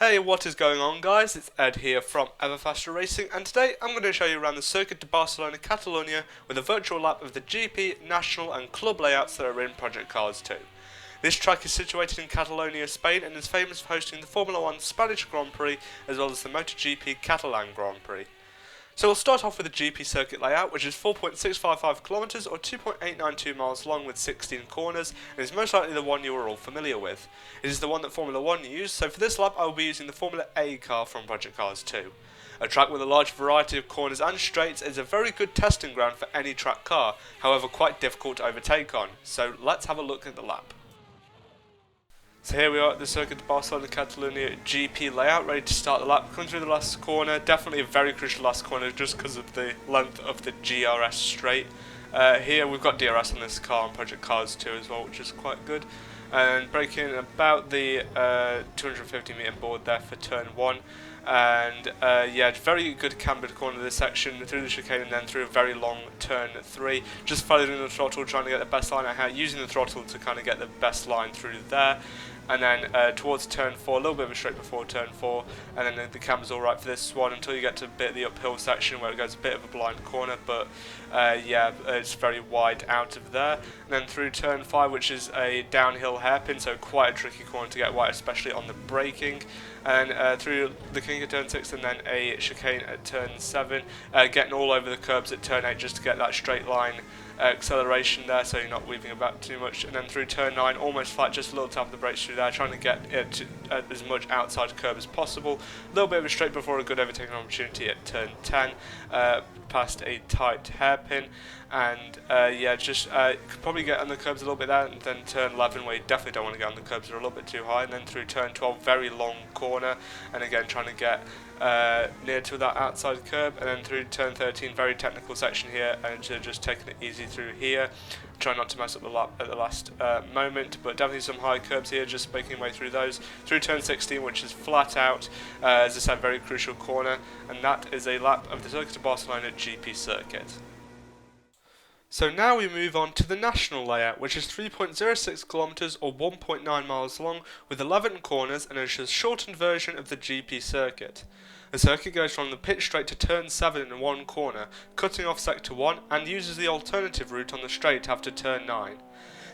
Hey, what is going on, guys? It's Ed here from Ever Faster Racing, and today I'm going to show you around the Circuit de Barcelona-Catalunya with a virtual lap of the GP, National and Club layouts that are in Project Cars 2. This track is situated in Catalonia, Spain, and is famous for hosting the Formula 1 Spanish Grand Prix as well as the MotoGP Catalan Grand Prix. So we'll start off with the GP circuit layout, which is 4.655 kilometers or 2.892 miles long with 16 corners, and is most likely the one you are all familiar with. It is the one that Formula 1 used, so for this lap I will be using the Formula A car from Project Cars 2. A track with a large variety of corners and straights is a very good testing ground for any track car, however quite difficult to overtake on, so let's have a look at the lap. So here we are at the Circuit de Barcelona-Catalunya GP layout, ready to start the lap. Coming through the last corner, definitely a very crucial last corner just because of the length of the GRS straight. Here we've got DRS on this car on Project Cars 2 as well, which is quite good. And braking about the 250 metre board there for turn 1. And yeah, very good cambered corner this section, through the chicane and then through a very long turn 3. Just following the throttle, trying to get the best line out, using the throttle to kind of get the best line through there. And then towards turn 4, a little bit of a straight before turn 4, and then the camber's alright for this one until you get to a bit of the uphill section where it goes a bit of a blind corner, but yeah, it's very wide out of there. And then through turn 5, which is a downhill hairpin, so quite a tricky corner to get wide, especially on the braking. And through the kink at turn 6 and then a chicane at turn 7, getting all over the curbs at turn 8 just to get that straight line acceleration there, so you're not weaving about too much. And then through turn 9, almost flat, just a little tap of the brakes through there, trying to get it to, as much outside curb as possible. A little bit of a straight before a good overtaking opportunity at turn 10, past a tight hairpin. And yeah, just could probably get on the curbs a little bit there, and then turn 11 where you definitely don't want to get on the curbs, they're a little bit too high. And then through turn 12, very long corner, and again trying to get near to that outside curb. And then through turn 13, very technical section here, and just taking it easy through here. Try not to mess up the lap at the last moment, but definitely some high curbs here, just making way through those. Through turn 16, which is flat out, as I said, very crucial corner, and that is a lap of the Circuit de Barcelona GP circuit. So now we move on to the national layout, which is 3.06 kilometers or 1.9 miles long with 11 corners, and is a shortened version of the GP circuit. The circuit goes from the pitch straight to turn 7 in one corner, cutting off sector 1, and uses the alternative route on the straight after turn 9.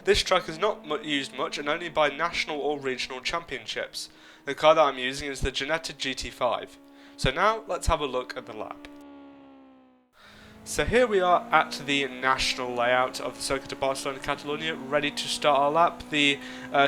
This track is not used much and only by national or regional championships. The car that I'm using is the Ginetta GT5. So now let's have a look at the lap. So here we are at the national layout of the Circuit de Barcelona-Catalunya, ready to start our lap. The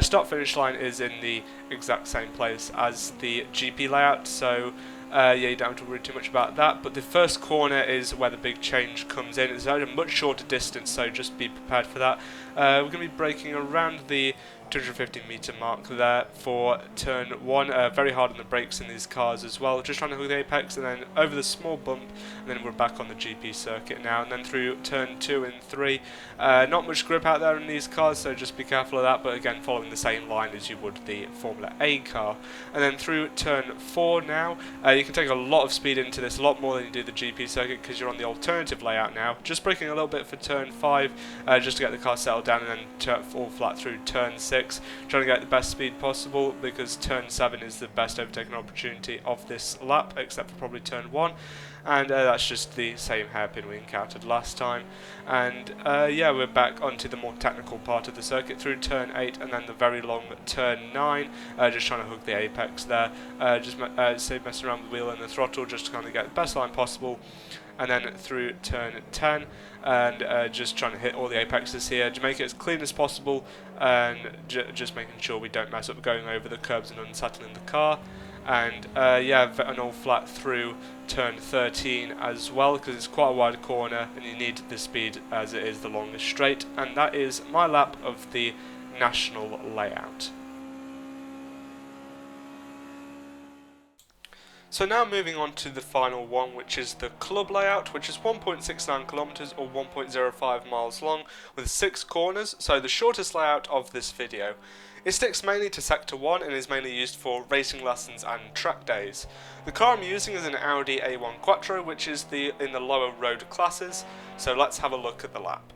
start-finish line is in the exact same place as the GP layout, so yeah, you don't have to worry too much about that. But the first corner is where the big change comes in. It's at a much shorter distance, so just be prepared for that. We're going to be braking around the 250 metre mark there for turn 1, very hard on the brakes in these cars as well, just trying to hook the apex, and then over the small bump, and then we're back on the GP circuit now. And then through turn 2 and 3, not much grip out there in these cars, so just be careful of that, but again following the same line as you would the Formula A car. And then through turn 4 now, you can take a lot of speed into this, a lot more than you do the GP circuit, because you're on the alternative layout now. Just braking a little bit for turn 5, just to get the car settled down, and then fall flat through turn 6. Trying to get the best speed possible, because turn 7 is the best overtaking opportunity of this lap, except for probably turn 1. And that's just the same hairpin we encountered last time. And yeah, we're back onto the more technical part of the circuit through turn 8 and then the very long turn 9, just trying to hook the apex there, just messing around with the wheel and the throttle just to kind of get the best line possible. And then through turn 10, and just trying to hit all the apexes here to make it as clean as possible, and just making sure we don't mess up going over the curbs and unsettling the car. And yeah, and all flat through turn 13 as well, because it's quite a wide corner and you need the speed as it is the longest straight. And that is my lap of the national layout. So now moving on to the final one, which is the club layout, which is 1.69 kilometers or 1.05 miles long with 6 corners, so the shortest layout of this video. It sticks mainly to sector 1 and is mainly used for racing lessons and track days. The car I'm using is an Audi A1 Quattro, which is in the lower road classes, so let's have a look at the lap.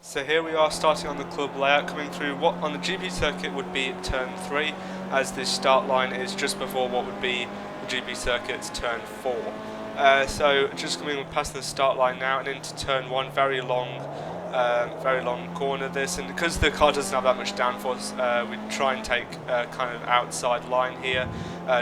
So here we are starting on the club layout, coming through what on the GP circuit would be turn 3, as the start line is just before what would be the GP circuit's turn 4. So just coming past the start line now and into turn 1, very long corner this, and because the car doesn't have that much downforce, we try and take kind of outside line here,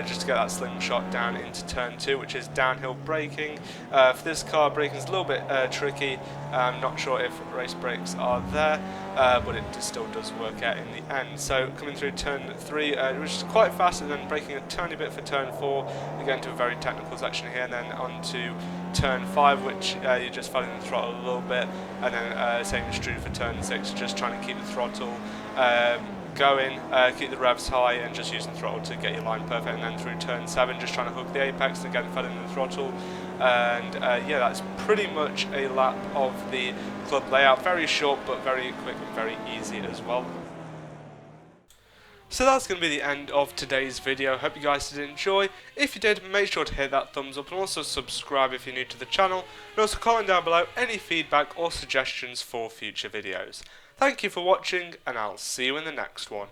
just to get that slingshot down into turn 2, which is downhill braking. For this car, braking is a little bit tricky. I'm not sure if race brakes are there, but it still does work out in the end. So coming through turn 3, which is quite fast, and then braking a tiny bit for turn 4, we get into a very technical section here, and then on to turn 5, which you're just following the throttle a little bit, and then same is true for turn 6, just trying to keep the throttle going, keep the revs high, and just using the throttle to get your line perfect. And then through turn 7, just trying to hook the apex and again following the throttle. And yeah, that's pretty much a lap of the club layout. Very short, but very quick and very easy as well. So that's going to be the end of today's video. Hope you guys did enjoy. If you did, make sure to hit that thumbs up and also subscribe if you're new to the channel. And also comment down below any feedback or suggestions for future videos. Thank you for watching, and I'll see you in the next one.